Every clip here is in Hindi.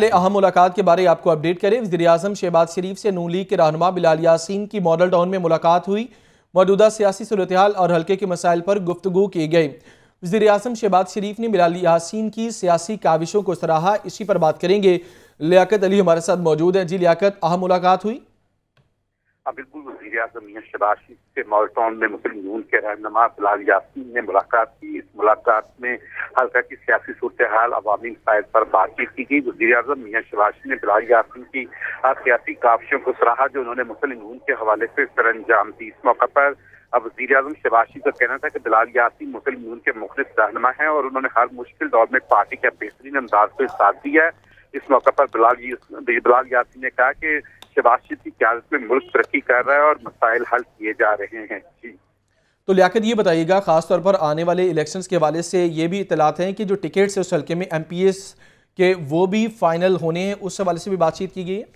अहम मुलाकात के बारे आपको अपडेट करें। वज़ीर-ए-आज़म शहबाज शरीफ से नून लीग के रहनुमा बिलाल यासीन की मॉडल टाउन में मुलाकात हुई। मौजूदा सियासी सूरत-ए-हाल और हल्के के मसाइल पर गुफ्तगू की गई। वज़ीर-ए-आज़म शहबाज शरीफ ने बिलाल यासीन की सियासी काविशों को सराहा। इसी पर बात करेंगे। लियाकत अली हमारे साथ मौजूद है। जी लियाकत, अहम मुलाकात हुई? बिल्कुल, वज़ीर-ए-आज़म मियां शहबाज शरीफ से मॉडल टाउन में मुस्लिम नून के रहनुमा बिलाल यासीन ने मुलाकात की। इस मुलाकात में हल्का की सियासी सूरत-ए-हाल, अवामी मसाइल पर बातचीत की गई। वज़ीर-ए-आज़म मियां शहबाज शरीफ ने बिलाल यासीन की सियासी काविशों को सराहा जो उन्होंने मुस्लिम नून के हवाले से सरअंजाम दी। इस मौके पर अब वज़ीर-ए-आज़म शहबाज शरीफ का कहना था कि बिलाल यासीन मुस्लिम नून के मुखलिस रहनुमा है और उन्होंने हर मुश्किल दौर में पार्टी के बेहतरीन अंदाज से साथ दिया है। इस मौके पर बिलाल यासीन ने कहा कि शहबाज शरीफ की क़यादत में मुल्क तरक्की कर रहा है और मसाइल हल किए जा रहे हैं। जी तो लियाकत ये बताइएगा, खासतौर पर आने वाले इलेक्शंस के हवाले से ये भी इतलात हैं कि जो टिकट्स है उस हल्के में MPS के वो भी फाइनल होने हैं, उस हवाले से भी बातचीत की गई है?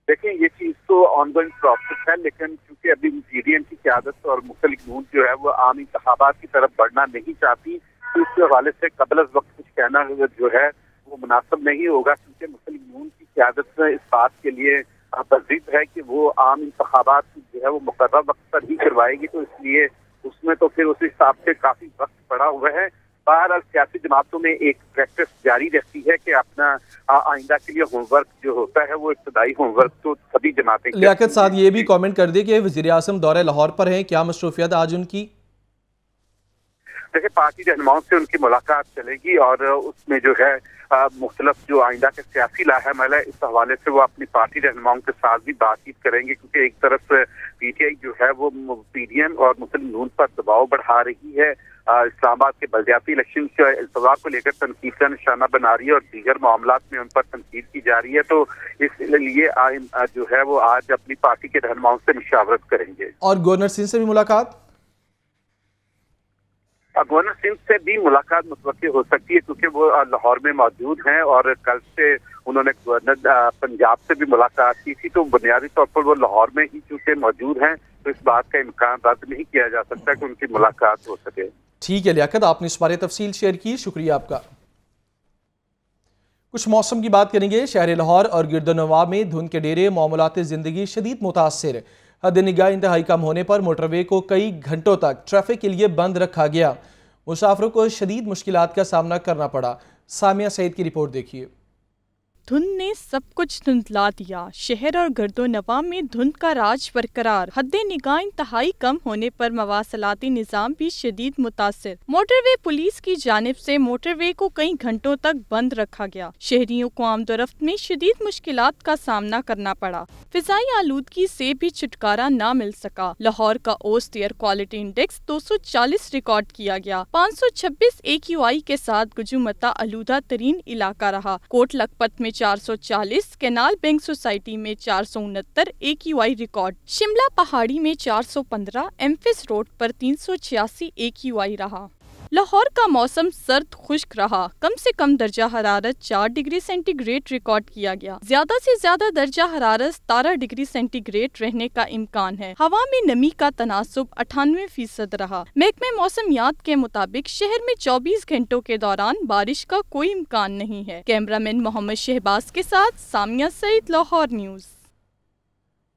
देखिए, ये चीज तो ऑनगोइंग प्रोसेस है, लेकिन क्योंकि अभी PDM की क़यादत और मुख्तलिफ नून जो है वो आम इंतखाबात की तरफ बढ़ना नहीं चाहती, तो इसके हवाले से कबल अज़ वक्त कुछ कहना जो है वो मुनासिब नहीं होगा, क्योंकि मुस्लिम नून की क़यादत इस बात के लिए बज़िद है कि वो आम इंतखाबात जो है वो मुकर्रर वक्त पर ही करवाएगी, तो इसलिए उसमें तो फिर उस हिसाब से काफी वक्त पड़ा हुआ है। बहरहाल सियासी जमातों में एक प्रैक्टिस जारी रहती है कि अपना आइंदा के लिए होमवर्क जो होता है वो इब्तदाई होमवर्क तो सभी जमातें। लियाकत साहब ये भी कमेंट कर दिए कि वज़ीर-ए-आज़म दौरे लाहौर पर हैं, क्या मसरूफियत आज उनकी? देखिए, पार्टी रहनुमाओं से उनकी मुलाकात चलेगी और उसमें जो है मुख्तलिफ जो आइंदा के सियासी लाहमल है इस हवाले से वो अपनी पार्टी रहनुमाओं के साथ भी बातचीत करेंगे, क्योंकि एक तरफ PTI जो है वो PDM और मुस्लिम नून पर दबाव बढ़ा रही है। इस्लामाबाद के बल्दियाती इलेक्शन के इल्तवा को लेकर तनकीद का निशाना बना रही है और दीगर मामलात में उन पर तनकीद की जा रही है, तो इसलिए जो है वो आज अपनी पार्टी के रहनुमाओं से मुशावरत करेंगे। और गवर्नर सिंध से भी मुलाकात? गवर्नर सिंध से भी मुलाकात मुतवक्किल हो सकती है, क्योंकि वो लाहौर में मौजूद हैं और कल से उन्होंने गवर्नर पंजाब से भी मुलाकात की थी, तो बुनियादी तौर पर वो लाहौर में ही चूंकि मौजूद हैं तो इस बात का इम्कान रद्द नहीं किया जा सकता कि उनकी मुलाकात हो सके। ठीक है लियाकत, आपने इस बारे तफसील शेयर की, शुक्रिया आपका। कुछ मौसम की बात करेंगे। शहर लाहौर और गिरदोनवा में धुंध के डेरे, मामूलात ज़िंदगी शदीद मुतासिर। हद निगाह इंतहाई कम होने पर मोटरवे को कई घंटों तक ट्रैफिक के लिए बंद रखा गया। मुसाफिरों को शदीद मुश्किलात का सामना करना पड़ा। सामिया सईद की रिपोर्ट देखिए। धुंध ने सब कुछ धुंधला दिया। शहर और गर्दोनवा में धुंध का राज बरकरार। हद्दे निगाह इंतहाई कम होने पर मवासलाती निज़ाम भी शदीद मुतासिर। मोटरवे पुलिस की जानिब से मोटरवे को कई घंटों तक बंद रखा गया। शहरियों को आमदोरफ्त में शदीद मुश्किलात का सामना करना पड़ा। फिजाई आलूदगी से भी छुटकारा न मिल सका। लाहौर का औसत एयर क्वालिटी इंडेक्स 240 रिकॉर्ड किया गया। 526 AQI के साथ गुजुमता आलूदा तरीन इलाका रहा। कोट लखपत में 440, केनाल बैंक सोसाइटी में 469 AQI रिकॉर्ड। शिमला पहाड़ी में 415, एम्फिस रोड पर 386 AQI रहा। लाहौर का मौसम सर्द खुश्क रहा। कम से कम दर्जा हरारत 4 डिग्री सेंटीग्रेड रिकॉर्ड किया गया। ज्यादा से ज्यादा दर्जा हरारत 17 डिग्री सेंटीग्रेड रहने का इम्कान है। हवा में नमी का तनासुब 98% रहा। महकमे मौसमियात के मुताबिक शहर में 24 घंटों के दौरान बारिश का कोई इम्कान नहीं है। कैमरामैन मोहम्मद शहबाज के साथ सामिया सईद, लाहौर न्यूज़।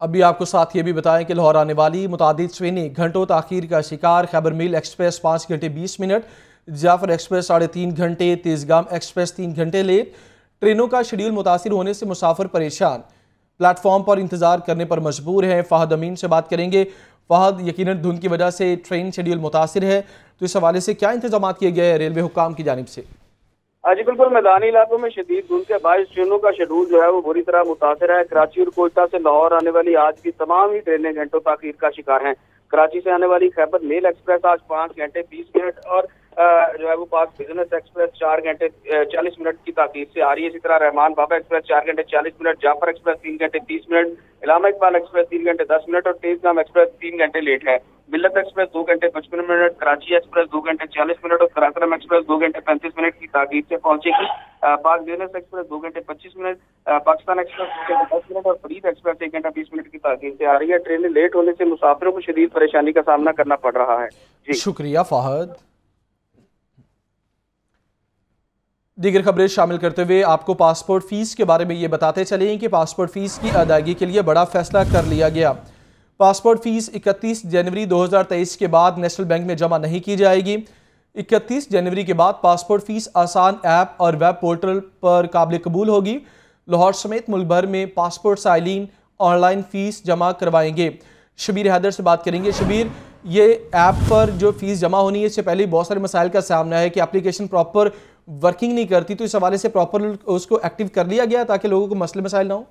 अभी आपको साथ ये भी बताएं कि लाहौर आने वाली मुतादिद ट्रेनें घंटों ताखीर का शिकार। खैबर मिल एक्सप्रेस 5 घंटे 20 मिनट, जाफर एक्सप्रेस 3.5 घंटे, तेजगाम एक्सप्रेस 3 घंटे लेट। ट्रेनों का शेड्यूल मुतासिर होने से मुसाफिर परेशान, प्लेटफॉर्म पर इंतजार करने पर मजबूर हैं। फ़हद अमीन से बात करेंगे। फ़हद, यकीनन धुंध की वजह से ट्रेन शेड्यूल मुतासिर है, तो इस हवाले से क्या इंतजाम किए गए हैं रेलवे हुक्काम की जानिब से? जी बिल्कुल, मैदानी इलाकों में शदीद धुंध के बायस ट्रेनों का शेड्यूल जो है वो बुरी तरह मुतासिर है। कराची और कोयटा से लाहौर आने वाली आज की तमाम ही ट्रेनें घंटों ताखीर का शिकार हैं। कराची से आने वाली खैबर मेल एक्सप्रेस आज 5 घंटे 20 मिनट और जो है वो पाक बिजनेस एक्सप्रेस 4 घंटे 40 मिनट की ताखीर से आ रही है। इसी तरह रहमान बाबा एक्सप्रेस 4 घंटे 40 मिनट, जाफर एक्सप्रेस 3 घंटे 30 मिनट, इलामा इकबाल एक्सप्रेस 3 घंटे 10 मिनट और तेजगाम एक्सप्रेस 3 घंटे लेट है। मिल्लत एक्सप्रेस 2 घंटे 55 मिनट, कराची एक्सप्रेस 2 घंटे 40 मिनट और कराकरम एक्सप्रेस 2 घंटे 35 मिनट की ताखीर से पहुंचेगी। पाक बिजनेस एक्सप्रेस 2 घंटे 25 मिनट, पाकिस्तान एक्सप्रेस 2 घंटे 10 मिनट और फरीद एक्सप्रेस 1 घंटा 20 मिनट की ताखीर से आ रही है। ट्रेनें लेट होने से मुसाफिरों को शदीद परेशानी का सामना करना पड़ रहा है। जी शुक्रिया फ़हद। दीगर खबरें शामिल करते हुए आपको पासपोर्ट फीस के बारे में ये बताते चलें कि पासपोर्ट फीस की अदायगी के लिए बड़ा फैसला कर लिया गया। पासपोर्ट फीस 31 जनवरी 2023 के बाद नेशनल बैंक में जमा नहीं की जाएगी। 31 जनवरी के बाद पासपोर्ट फीस आसान ऐप और वेब पोर्टल पर काबिल कबूल होगी। लाहौर समेत मुल्क भर में पासपोर्ट साइलिन ऑनलाइन फीस जमा करवाएंगे। शबीर हैदर से बात करेंगे। शबीर, ये ऐप पर जो फीस जमा होनी है, इससे पहले बहुत सारे मसाइल का सामना है कि एप्लीकेशन प्रॉपर वर्किंग नहीं करती, तो इस हवाले से प्रॉपर उसको एक्टिव कर लिया गया ताकि लोगों को मसले मसाइल ना हो।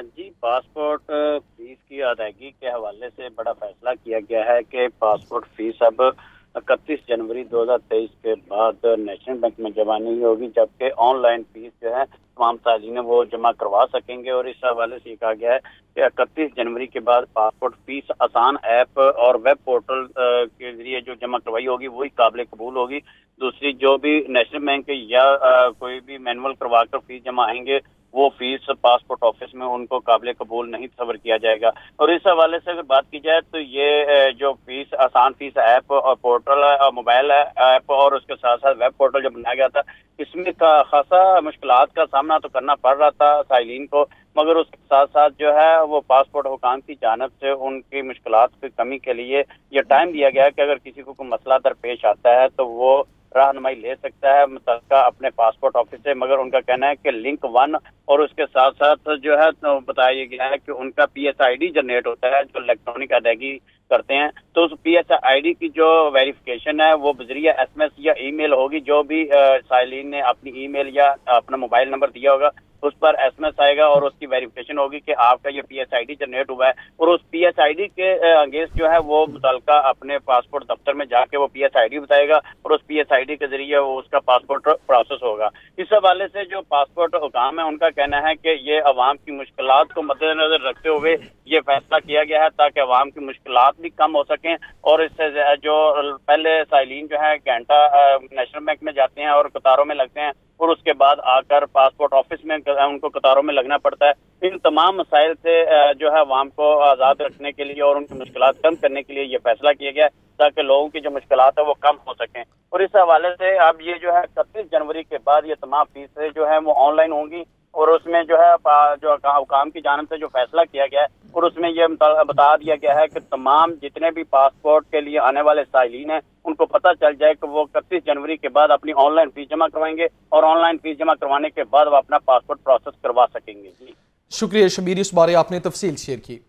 जी, पासपोर्ट फीस की अदायगी के हवाले से बड़ा फैसला किया गया है कि पासपोर्ट फीस अब 31 जनवरी 2023 के बाद नेशनल बैंक में जमा नहीं होगी, जबकि ऑनलाइन फीस जो है तमाम सालीन वो जमा करवा सकेंगे। और इस हवाले से कहा गया है कि 31 जनवरी के बाद पासपोर्ट फीस आसान ऐप और वेब पोर्टल के जरिए जो जमा करवाई होगी वही काबिल कबूल होगी। दूसरी, जो भी नेशनल बैंक या कोई भी मैनुअल करवा कर फीस जमा आएंगे वो फीस पासपोर्ट ऑफिस में उनको काबिल कबूल नहीं तस्वर किया जाएगा। और इस हवाले से अगर बात की जाए तो ये जो फीस आसान फीस ऐप और पोर्टल है और मोबाइल ऐप और उसके साथ साथ वेब पोर्टल जो बनाया गया था, इसमें खासा मुश्किलात का सामना तो करना पड़ रहा था साइलिन को, मगर उसके साथ साथ जो है वो पासपोर्ट हुकाम की जानिब से उनकी मुश्किलात की कमी के लिए ये टाइम दिया गया है कि अगर किसी को कोई मसला दरपेश आता है तो वो रहनुमाई ले सकता है मुतल्लिका अपने पासपोर्ट ऑफिस से। मगर उनका कहना है कि लिंक 1 और उसके साथ साथ जो है तो बताया गया है कि उनका PSID जनरेट होता है जो इलेक्ट्रॉनिक अदायगी करते हैं, तो उस PSID की जो वेरिफिकेशन है वो बजरिया SMS या ईमेल होगी। जो भी साइलिन ने अपनी ईमेल या अपना मोबाइल नंबर दिया होगा उस पर SMS आएगा और उसकी वेरिफिकेशन होगी कि आपका ये PSID जनरेट हुआ है, और उस PSID के अगेंस्ट जो है वो मुतल्लिका अपने पासपोर्ट दफ्तर में जाके वो PSID बताएगा और उस PSID के जरिए वो उसका पासपोर्ट प्रोसेस होगा। इस हवाले से जो पासपोर्ट हुकाम है उनका कहना है कि ये अवाम की मुश्किलात को मद्देनजर रखते हुए ये फैसला किया गया है ताकि अवाम की मुश्किलात भी कम हो सकें। और इससे जो पहले साइलिन जो है घंटा नेशनल बैंक में जाते हैं और कतारों में लगते हैं और उसके बाद आकर पासपोर्ट ऑफिस में उनको कतारों में लगना पड़ता है, इन तमाम मसाइल से जो है अवाम को आज़ाद रखने के लिए और उनकी मुश्किलात कम करने के लिए ये फैसला किया गया ताकि लोगों की जो मुश्किलात है वो कम हो सकें। और इस हवाले से अब ये जो है 31 जनवरी के बाद ये तमाम फीसें जो है वो ऑनलाइन होंगी और उसमें जो है जो हुकाम की जानिब से जो फैसला किया गया है और उसमें ये बता दिया गया है कि तमाम जितने भी पासपोर्ट के लिए आने वाले साइलिन हैं उनको पता चल जाए कि वो 31 जनवरी के बाद अपनी ऑनलाइन फीस जमा करवाएंगे और ऑनलाइन फीस जमा करवाने के बाद वो अपना पासपोर्ट प्रोसेस करवा सकेंगे। जी शुक्रिया शबीर, इस बारे आपने तफसील शेयर की।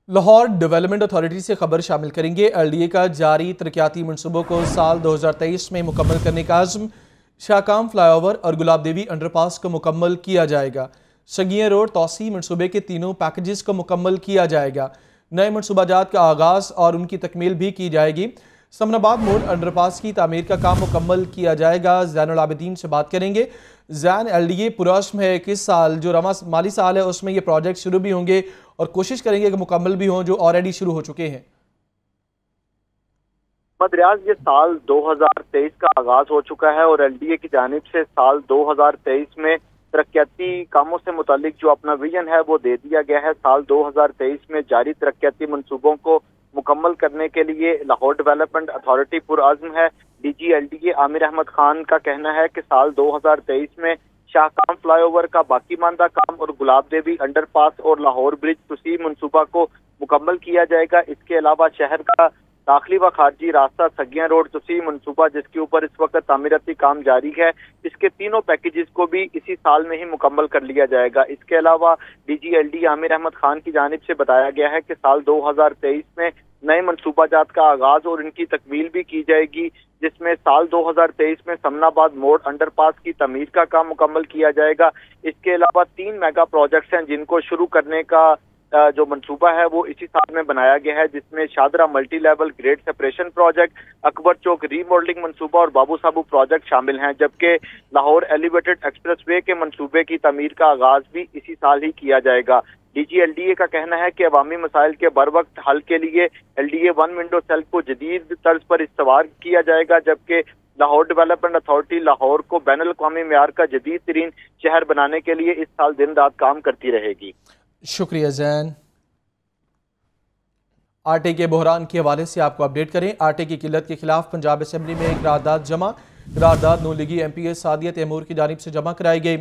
लाहौर डेवलपमेंट अथॉरिटी से खबर शामिल करेंगे। LDA का जारी तरक्याती मनसूबों को साल 2023 में मुकम्मल करने का आज़म। शाहकाम फ्लाईओवर और गुलाब देवी अंडरपास को मुकम्मल किया जाएगा। सगिया रोड तौसी मनसूबे के तीनों पैकेजेस को मुकम्मल किया जाएगा। नए मनसूबाजात का आगाज़ और उनकी तकमील भी की जाएगी। समनाबाद मोड़ अंडरपास की तामीर का काम मुकम्मल किया जाएगा। ज़ैनुल आबिदीन से बात करेंगे। ज़ैन, LDA पुरस्म है कि इस साल जो रवा माली साल है उसमें ये प्रोजेक्ट शुरू भी होंगे और कोशिश करेंगे कि मुकम्मल भी हों जो ऑलरेडी शुरू हो चुके हैं। रियाज, ये साल 2023 का आगाज हो चुका है और LDA की जानिब से साल 2023 में तरक्याती कामों से मुतालिक जो अपना विजन है वो दे दिया गया है। साल 2023 में जारी तरक्याती मंसूबों को मुकम्मल करने के लिए लाहौर डेवलपमेंट अथॉरिटी पुरअज़्म है। DG LDA आमिर अहमद खान का कहना है कि साल 2023 में शाहकाम फ्लाईओवर का बाकी मानदा काम और गुलाब देवी अंडरपास और लाहौर ब्रिज तुसी मंसूबा को मुकम्मल किया जाएगा। इसके अलावा शहर का दाखिली व खारजी रास्ता सगिया रोड तुसी मंसूबा जिसके ऊपर इस वक्त तामीराती काम जारी है, इसके तीनों पैकेजेस को भी इसी साल में ही मुकम्मल कर लिया जाएगा। इसके अलावा DG LDA आमिर अहमद खान की जानिब से बताया गया है कि साल 2023 में नए मनसूबाजात का आगाज और इनकी तकमील भी की जाएगी, जिसमें साल 2023 में समनाबाद मोड़ अंडरपास की तमीर का काम मुकम्मल किया जाएगा। इसके अलावा 3 मेगा प्रोजेक्ट्स हैं जिनको शुरू करने का जो मंसूबा है वो इसी साल में बनाया गया है, जिसमें Shahdara multi level grade separation project, Akbar Chowk remodelling मंसूबा और बाबू साबू प्रोजेक्ट शामिल हैं। जबकि लाहौर एलिवेटेड एक्सप्रेसवे के मंसूबे की तमीर का आगाज भी इसी साल ही किया जाएगा। DG LDA का कहना है कि अवामी मसाइल के बर वक्त हल के लिए LDA 1 विंडो सेल को जदीद तर्ज पर इस्तेमाल किया जाएगा, जबकि लाहौर डेवलपमेंट अथॉरिटी लाहौर को बैनुल अक़वामी मेयार का जदीद तरीन शहर बनाने के लिए इस साल दिन रात काम करती रहेगी। शुक्रिया ज़ैन। आटे के बहरान के हवाले से आपको अपडेट करें। आटे की किल्लत के खिलाफ पंजाब असम्बली में एक करारदाद जमा। करारदाद नून लीगी MP सादिया तैमूर की जानिब से जमा कराई गई।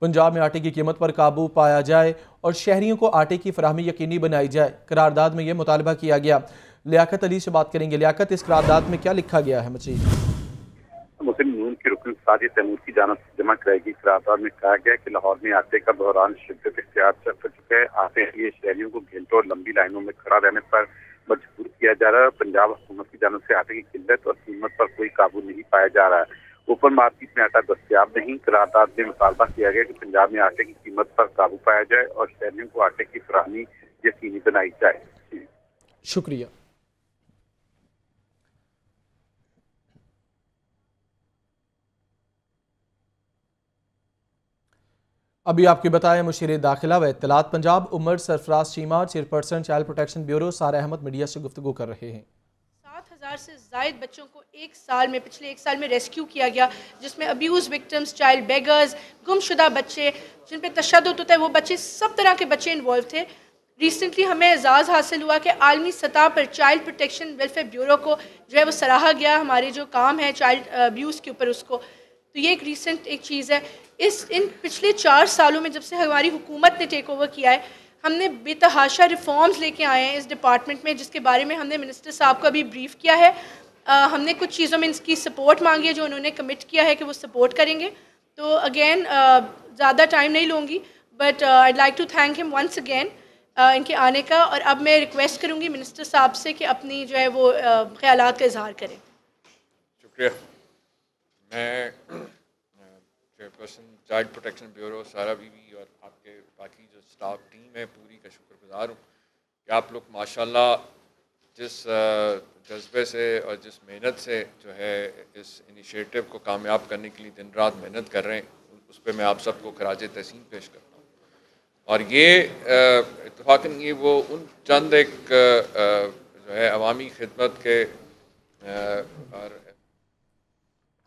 पंजाब में आटे की कीमत पर काबू पाया जाए और शहरियों को आटे की फराहमी यकीनी बनाई जाए। करारदाद में यह मुतालबा किया गया। लियाकत अली से बात करेंगे। लियाकत, इस करारदाद में क्या लिखा गया है? मजीद मुस्लिम यूनियन की रुकन सादिया तैमूर की जानिब से जमा कराई गई करारदाद में कहा गया कि लाहौर में आटे का बहरान शिद्दत इख्तियार कर चुका है। आटे के लिए शहरियों को घंटों और लंबी लाइनों में खड़ा रहने पर मजबूर किया जा रहा है। पंजाब हुकूमत की जानिब से आटे की किल्लत और कीमत पर कोई काबू नहीं पाया जा रहा है। ओपन मार्केट में आटा दस्तयाब नहीं। करारदाद में मुतालबा किया गया कि पंजाब में आटे की कीमत पर काबू पाया जाए और शहरियों को आटे की फराहमी यकीनी बनाई जाए। शुक्रिया। अभी आपके बताया मुशीर दाखिला व इत्तलात Punjab Umar Sarfraz Cheema chairperson child protection bureau Sara Ahmad media से गुफ्तगू कर रहे हैं। 7,000 से ज़ायद बच्चों को पिछले एक साल में रेस्क्यू किया गया, जिसमें अब्यूज़ विक्टिम्स, चाइल्ड बेगर्स, गुमशुदा बच्चे जिन पे तशद्दुद होता है, वो बच्चे, सब तरह के बच्चे इन्वॉल्व थे। रिसेंटली हमें एजाज़ हासिल हुआ कि आलमी सतह पर चाइल्ड प्रोटेक्शन वेलफेयर ब्यूरो को जो है वो सराहा गया, हमारे जो काम है चाइल्ड अब्यूज़ के ऊपर उसको। तो ये एक रीसेंट एक चीज़ है। इन पिछले 4 सालों में जब से हमारी हुकूमत ने टेक ओवर किया है, हमने बेतहाशा रिफॉर्म्स लेके आए हैं इस डिपार्टमेंट में, जिसके बारे में हमने मिनिस्टर साहब को अभी ब्रीफ किया है। हमने कुछ चीज़ों में इसकी सपोर्ट मांगी है जो उन्होंने कमिट किया है कि वो सपोर्ट करेंगे। तो अगेन ज़्यादा टाइम नहीं लूँगी, but I like to thank him once again इनके आने का। और अब मैं रिक्वेस्ट करूँगी मिनिस्टर साहब से कि अपनी जो है वो ख्यालात का इजहार करें। शुक्रिया। मैं चेयरपर्सन चाइल्ड प्रोटेक्शन ब्यूरो सारा बीवी और आपके बाकी जो स्टाफ टीम है पूरी का शुक्रगुजार हूँ कि आप लोग माशाल्लाह जिस जज्बे से और जिस मेहनत से जो है इस इनिशिएटिव को कामयाब करने के लिए दिन रात मेहनत कर रहे हैं, उस पर मैं आप सबको खराज तहसीन पेश करता हूँ। और ये इत्तफाकन ये वो उन चंद एक जो है अवामी खिदमत के और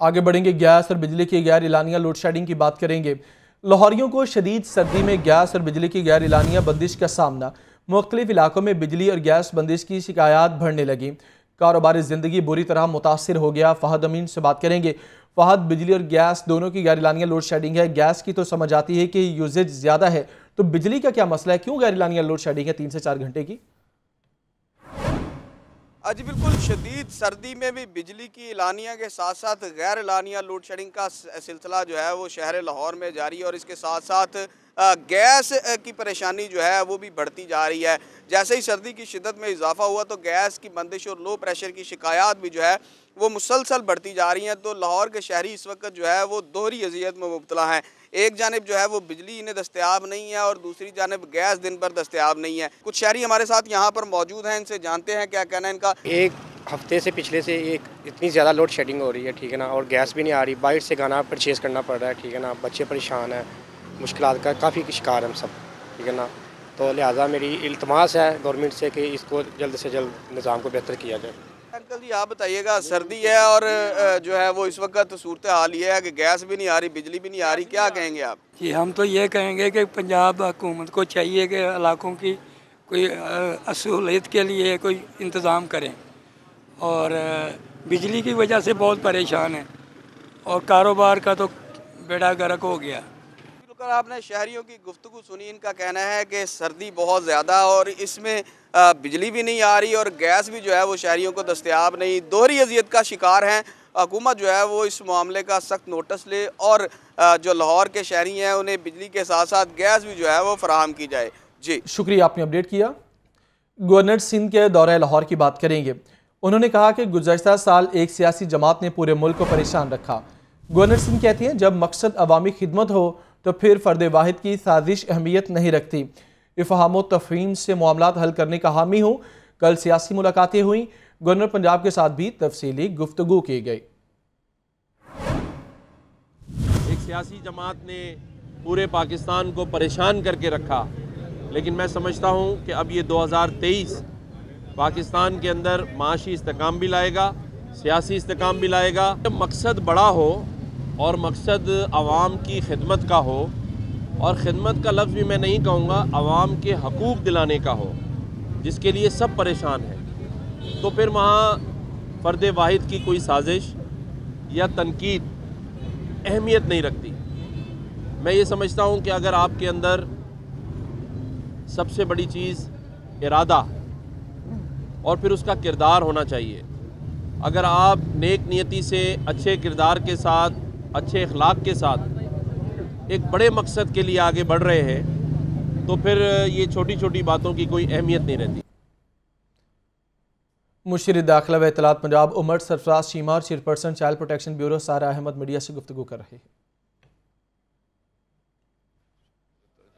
आगे बढ़ेंगे। गैस और बिजली की गैर इलानिया लोड शेडिंग की बात करेंगे। लाहौरियों को शदीद सर्दी में गैस और बिजली की गैर इलानिया बंदिश का सामना। मुख्तलिफ इलाकों में बिजली और गैस बंदिश की शिकायत बढ़ने लगी। कारोबारी ज़िंदगी बुरी तरह मुतासिर हो गया। फ़हद अमीन से बात करेंगे। फ़हद, बिजली और गैस दोनों की गैर इलानिया लोड शेडिंग है। गैस की तो समझ आती है कि यूजेज ज़्यादा है, तो बिजली का क्या मसला है? क्यों गैर इलानिया लोड शेडिंग है 3 से 4 घंटे की? जी बिल्कुल, शदीद सर्दी में भी बिजली की इलानिया के साथ साथ गैर इलानिया लोड शेडिंग का सिलसिला जो है वो शहर लाहौर में जारी है। और इसके साथ साथ गैस की परेशानी जो है वो भी बढ़ती जा रही है। जैसे ही सर्दी की शिद्दत में इजाफा हुआ तो गैस की बंदिश और लो प्रेशर की शिकायत भी जो है वो मुसलसल बढ़ती जा रही हैं। तो लाहौर के शहरी इस वक्त जो है वो दोहरी अजियत में मुब्तला हैं। एक जानिब जो है वो बिजली इन्हें दस्तयाब नहीं है और दूसरी जानिब गैस दिन भर दस्तयाब नहीं है। कुछ शहरी हमारे साथ यहाँ पर मौजूद हैं, इनसे जानते हैं क्या कहना है इनका। एक हफ्ते से पिछले से इतनी ज़्यादा लोड शेडिंग हो रही है, ठीक है ना, और गैस भी नहीं आ रही। बाहर से खाना परचेज़ करना पड़ रहा है, ठीक है ना। बच्चे परेशान हैं, मुश्किलात का काफ़ी शिकार हम सब, ठीक है ना। तो लिहाजा मेरी इल्तमास है गवर्नमेंट से कि इसको जल्द से जल्द निज़ाम को बेहतर किया जाए। अंकल जी आप बताइएगा, सर्दी है और जो है वो इस वक्त सूरत हाल ये है कि गैस भी नहीं आ रही, बिजली भी नहीं आ रही, क्या कहेंगे आप? जी हम तो ये कहेंगे कि पंजाब हुकूमत को चाहिए कि इलाकों की कोई असहूलियत के लिए कोई इंतज़ाम करें। और बिजली की वजह से बहुत परेशान है और कारोबार का तो बेड़ा गर्क हो गया। बिल्कुल, आपने शहरियों की गुफ्तगू सुनी। इनका कहना है कि सर्दी बहुत ज़्यादा और इसमें बिजली भी नहीं आ रही और गैस भी जो है वो शहरियों को दस्तयाब नहीं। दोहरी अजियत का शिकार हैं। हुकूमत जो है वो इस मामले का सख्त नोटिस ले और जो लाहौर के शहरी हैं उन्हें बिजली के साथ साथ गैस भी जो है वो फराहम की जाए। जी शुक्रिया, आपने अपडेट किया। गवर्नर सिंध के दौरे लाहौर की बात करेंगे। उन्होंने कहा कि गुज़श्ता साल एक सियासी जमात ने पूरे मुल्क को परेशान रखा। गवर्नर सिंह कहती हैं जब मकसद अवामी खिदमत हो तो फिर फ़र्द वाहिद की साजिश अहमियत नहीं रखती। इफ़हाम व तफ़हीम से मामलात हल करने का हामी हूँ। कल सियासी मुलाकातें हुई। गवर्नर पंजाब के साथ भी तफसीली गुफ्तगू की गई। एक सियासी जमात ने पूरे पाकिस्तान को परेशान करके रखा, लेकिन मैं समझता हूँ कि अब ये 2023 पाकिस्तान के अंदर माशी इस्तेकाम भी लाएगा, सियासी इस्तेकाम भी लाएगा। जब मकसद बड़ा हो और मकसद आवाम की खिदमत का हो, और ख़िदमत का लफ्ज़ भी मैं नहीं कहूँगा, आवाम के हकूक़ दिलाने का हो, जिसके लिए सब परेशान हैं। तो फिर वहाँ फ़र्द वाहिद की कोई साजिश या तनकीद अहमियत नहीं रखती। मैं ये समझता हूँ कि अगर आपके अंदर सबसे बड़ी चीज़ इरादा और फिर उसका किरदार होना चाहिए। अगर आप नेक नियति से अच्छे किरदार के साथ, अच्छे अखलाक के साथ एक बड़े मकसद के लिए आगे बढ़ रहे हैं तो फिर ये छोटी छोटी बातों की कोई अहमियत नहीं रहती। मुशीर दाखिला व इत्तलात पंजाब उमर सरफराज चीमा और chairperson child protection bureau Sara Ahmad media से गुफ्तगू कर रहे हैं।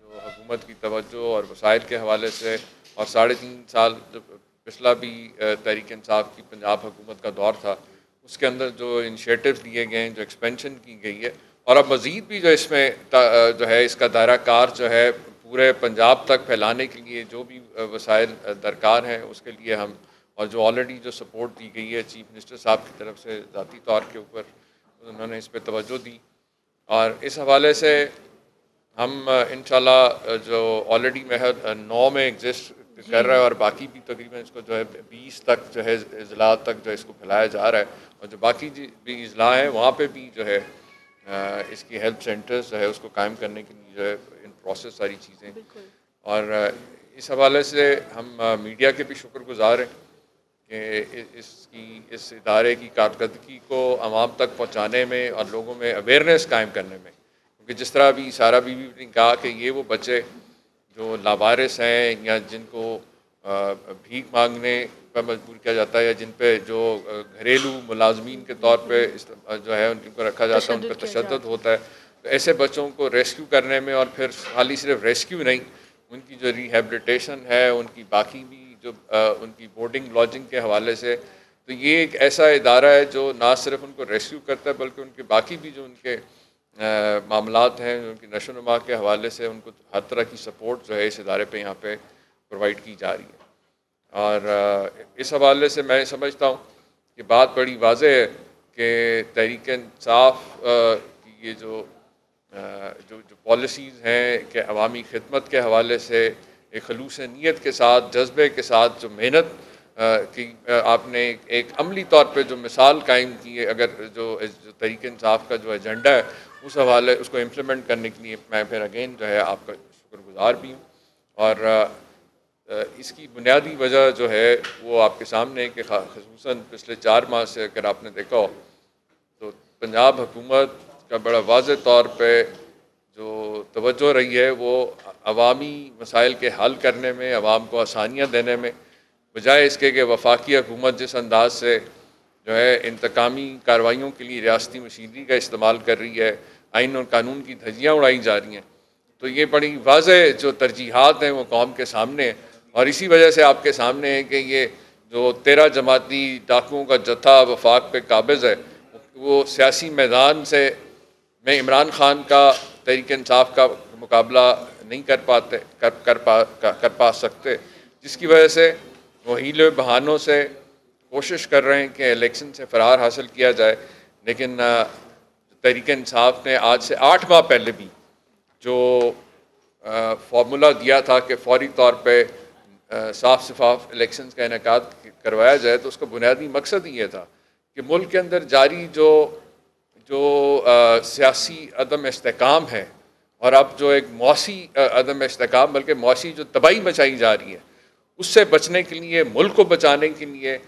जो हुकूमत की तवज्जो और वसाइल के हवाले से और 3.5 साल जो पिछला भी तहरीक इंसाफ की पंजाब हुकूमत का दौर था, उसके अंदर जो इनिशिएटिव्स लिए गए हैं, जो एक्सपेंशन की गई है और अब मज़ीद भी जो इसमें जो है इसका दायरा कार जो है पूरे पंजाब तक फैलाने के लिए जो भी वसाइल दरकार हैं उसके लिए हम, और जो ऑलरेडी जो सपोर्ट दी गई है चीफ मिनिस्टर साहब की तरफ से ज़ाती तौर के ऊपर उन्होंने इस पर तवज्जो दी और इस हवाले से हम इंशाल्लाह जो ऑलरेडी महज 9 में एग्जिस्ट कर रहा है और बाकी भी तकरीबन इसको जो है 20 तक जो है ज़िला तक जो इसको फैलाया जा रहा है और जो बाकी भी ज़िला हैं वहाँ पे भी जो है इसकी हेल्प सेंटर्स जो है उसको कायम करने के लिए जो है इन प्रोसेस सारी चीज़ें, और इस हवाले से हम मीडिया के भी शुक्रगुजार हैं कि इस इदारे की कारकर्दगी को आवाम तक पहुँचाने में और लोगों में अवेयरनेस कायम करने में, क्योंकि जिस तरह भी सारा बीवी ने कहा कि ये वो बच्चे जो लावारिस हैं या जिनको भीख मांगने पर मजबूर किया जाता है या जिन पे जो घरेलू मुलाजमीन के तौर पे जो है उनको रखा जाता है, उन पर तशद्दुद होता है, तो ऐसे बच्चों को रेस्क्यू करने में और फिर खाली सिर्फ रेस्क्यू नहीं, उनकी जो रिहेबिलिटेशन है, उनकी बाकी भी जो उनकी बोर्डिंग लॉजिंग के हवाले से, तो ये एक ऐसा इदारा है जो ना सिर्फ उनको रेस्क्यू करता है बल्कि उनके बाकी भी जो उनके मामलात हैं, उनकी नशोनुमा के हवाले से उनको हर तरह की सपोर्ट जो है इस इदारे पे यहाँ पे प्रोवाइड की जा रही है। और इस हवाले से मैं समझता हूँ कि बात बड़ी वाज़ेह है कि तहरीक इंसाफ की ये जो पॉलिसीज़ हैं कि अवामी खिदमत के हवाले से एक खलूस नीयत के साथ, जज्बे के साथ जो मेहनत की आपने एक अमली तौर पे जो मिसाल कायम की है, अगर जो तहरीक इंसाफ का जो एजेंडा है उस हवाले उसको इम्प्लीमेंट करने के लिए मैं फिर अगेन जो है आपका शुक्रगुजार भी हूँ। और इसकी बुनियादी वजह जो है वो आपके सामने है कि ख़ुसूसन पिछले 4 माह से अगर आपने देखा हो तो पंजाब हुकूमत का बड़ा वाज़ेह तौर पे जो तवज्जो रही है वो अवामी मसाइल के हल करने में, अवाम को आसानियाँ देने में, बजाय इसके कि वफाकी हुकूमत जिस अंदाज से जो है इंतकामी कार्रवाइयों के लिए रियासती मशीनरी का इस्तेमाल कर रही है, आइन और कानून की धज्जियाँ उड़ाई जा रही हैं, तो ये बड़ी वाज़ेह जो तरजीहात हैं वो कौम के सामने है। और इसी वजह से आपके सामने है कि ये जो 13 जमाती डाकुओं का जत्था वफाक पे काबिज़ है वो सियासी मैदान से में इमरान खान का तहरीक इंसाफ का मुकाबला नहीं कर पा सकते, जिसकी वजह से वो हीले बहानों से कोशिश कर रहे हैं कि इलेक्शन से फ़रार हासिल किया जाए। लेकिन तहरीक इंसाफ ने आज से 8 माह पहले भी जो फार्मूला दिया था कि फौरी तौर पे साफ शफाफ इलेक्शंस का इनेकाद करवाया जाए, तो उसका बुनियादी मकसद ही ये था कि मुल्क के अंदर जारी जो सियासी अदम इस्तेकाम है और अब जो एक मौसी अदम इस्तेकाम बल्कि मौसी जो तबाही मचाई जा रही है उससे बचने के लिए, मुल्क को बचाने के लिए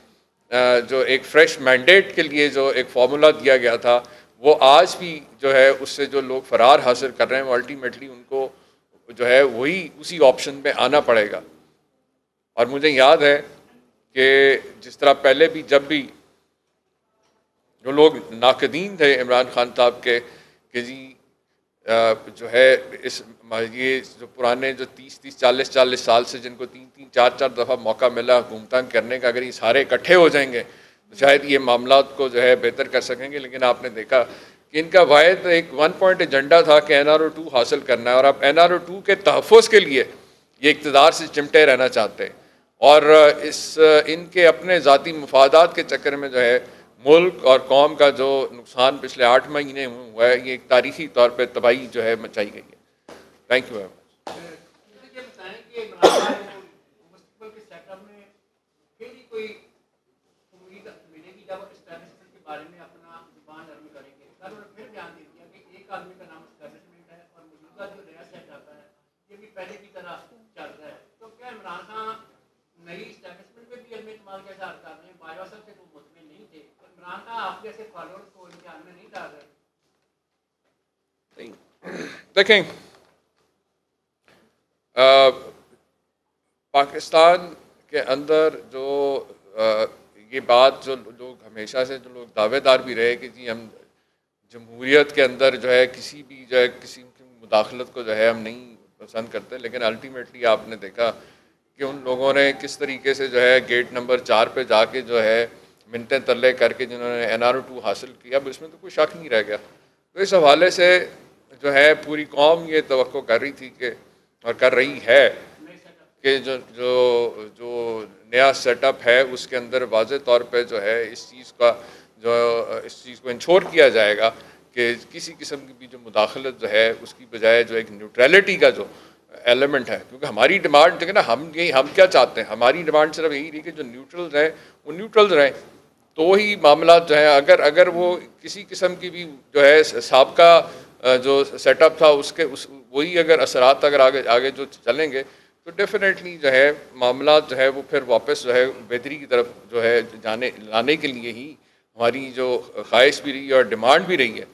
जो एक फ्रेश मैंडेट के लिए जो एक फार्मूला दिया गया था वो आज भी जो है उससे जो लोग फरार हासिल कर रहे हैं अल्टीमेटली उनको जो है वही उसी ऑप्शन पे आना पड़ेगा। और मुझे याद है कि जिस तरह पहले भी जब भी जो लोग नाकदीन थे इमरान खान साहब के कि जी जो है ये जो पुराने जो 30-40 साल से जिनको 3-3, 4-4 दफ़ा मौका मिला हुकूमत करने का, अगर ये सारे इकट्ठे हो जाएंगे तो शायद ये मामला को जो है बेहतर कर सकेंगे। लेकिन आपने देखा कि इनका वाहिद एक 1 पॉइंट एजेंडा था कि NRO 2 हासिल करना है और अब NRO 2 के तहफ़्फ़ुज़ के लिए ये इक़्तिदार से चिमटे रहना चाहते हैं और इनके अपने ज़ाती मफादात के चक्कर में जो है मुल्क और कौम का जो नुकसान पिछले 8 महीने हुआ है ये एक तारीख़ी तौर पर तबाही जो है मचाई गई है। Thank you very much. देखें, पाकिस्तान के अंदर जो ये बात जो लोग हमेशा से जो लोग दावेदार भी रहे कि जी हम जमहूरियत के अंदर जो है किसी भी जो है किसी की मुदाखलत को जो है हम नहीं पसंद करते, लेकिन अल्टीमेटली आपने देखा कि उन लोगों ने किस तरीके से जो है गेट नंबर 4 पे जाके जो है मिन्नतें तरले करके जिन्होंने NR2 हासिल किया, अब इसमें तो कोई शक नहीं रह गया। तो इस हवाले से जो है पूरी कौम ये तवक्को कर रही थी कि और कर रही है कि जो जो जो नया सेटअप है उसके अंदर वाज़े तौर पे जो है इस चीज़ को इंश्योर किया जाएगा कि किसी किस्म की भी जो मुदाखलत जो है उसकी बजाय जो एक न्यूट्रलिटी का जो एलिमेंट है, क्योंकि हमारी डिमांड देखिए ना, हम क्या चाहते हैं, हमारी डिमांड सिर्फ यही रही कि जो न्यूट्रल्स हैं वो न्यूट्रल्स रहें, तो ही मामला जो है अगर वो किसी किस्म की भी जो है साबका जो सेटअप था उसके वही अगर असरात अगर आगे जो चलेंगे तो डेफिनेटली जो है मामला जो है वो फिर वापस जो है बेहतरी की तरफ जो है लाने के लिए ही हमारी जो ख्वाहिश भी रही है और डिमांड भी रही है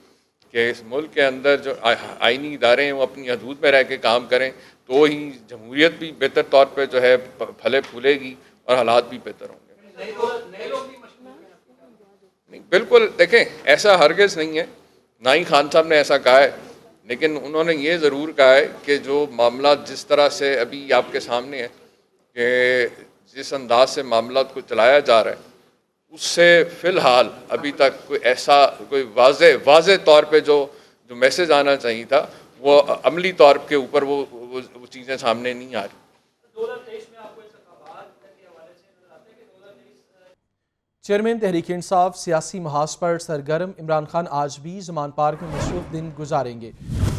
कि इस मुल्क के अंदर जो आइनी इदारे हैं वो अपनी हदूद में रह के काम करें, तो ही जमहूरियत भी बेहतर तौर पे जो है फले फूलेगी और हालात भी बेहतर होंगे। नहीं, बिल्कुल देखें, ऐसा हरगिज़ नहीं है, ना ही खान साहब ने ऐसा कहा है, लेकिन उन्होंने ये ज़रूर कहा है कि जो मामला जिस तरह से अभी आपके सामने है कि जिस अंदाज से मामला को चलाया जा रहा है उससे फ़िलहाल अभी तक कोई ऐसा कोई वाज़े तौर पे जो मैसेज आना चाहिए था वो अमली तौर के ऊपर वो चीज़ें सामने नहीं आ रही। चेयरमैन तहरीक इंसाफ सियासी महाज पर सरगर्म इमरान खान आज भी ज़मान पार्क में मसरूफ़ दिन गुजारेंगे।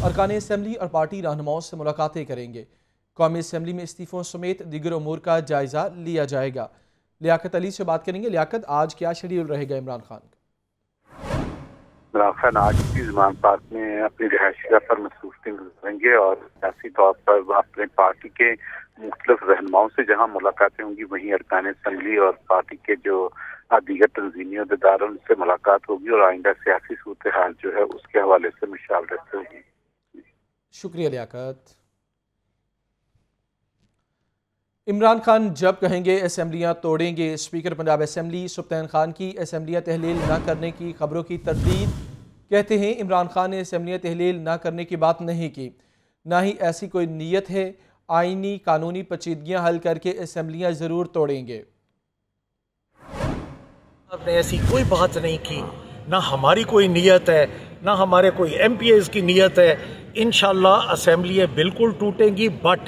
अरकान असम्बली और पार्टी रहनुमाओं से मुलाकातें करेंगे। कौमी असम्बली में इस्तीफ़ों समेत दीगर उमूर का जायज़ा लिया जाएगा। लियाकत अली से बात करेंगे। लियाकत, आज क्या शेड्यूल रहेगा इमरान खान का? इमरान खान आज भी ज़मान पार्क में अपनी रिहायशी जगह पर मसरूफ़ दिन गुजारेंगे और सियासी तौर पर अपने पार्टी के मुख्तलिफ रहनुमाओं से जहाँ मुलाकातें होंगी वहीं अरकान असम्बली और पार्टी के जो दीगर तंजीमी अहदेदारों से मुलाकात होगी और आइंदा सियासी सूरत हाल जो है उसके हवाले से मुशावरत होगी। शुक्रिया लियाकत। इमरान खान जब कहेंगे असम्बलियाँ तोड़ेंगे। स्पीकर पंजाब असम्बली सुल्तान खान की असम्बलियाँ तहलील न करने की खबरों की तरदीद। कहते हैं इमरान खान ने असम्बलियाँ तहलील न करने की बात नहीं की, ना ही ऐसी कोई नीयत है। आइनी कानूनी पेचीदगियाँ हल करके असम्बलियाँ ज़रूर तोड़ेंगे। आपने ऐसी कोई बात नहीं की, ना हमारी कोई नीयत है, ना हमारे कोई MPs की नीयत है। इंशाल्लाह असेंबलियाँ बिल्कुल टूटेंगी, बट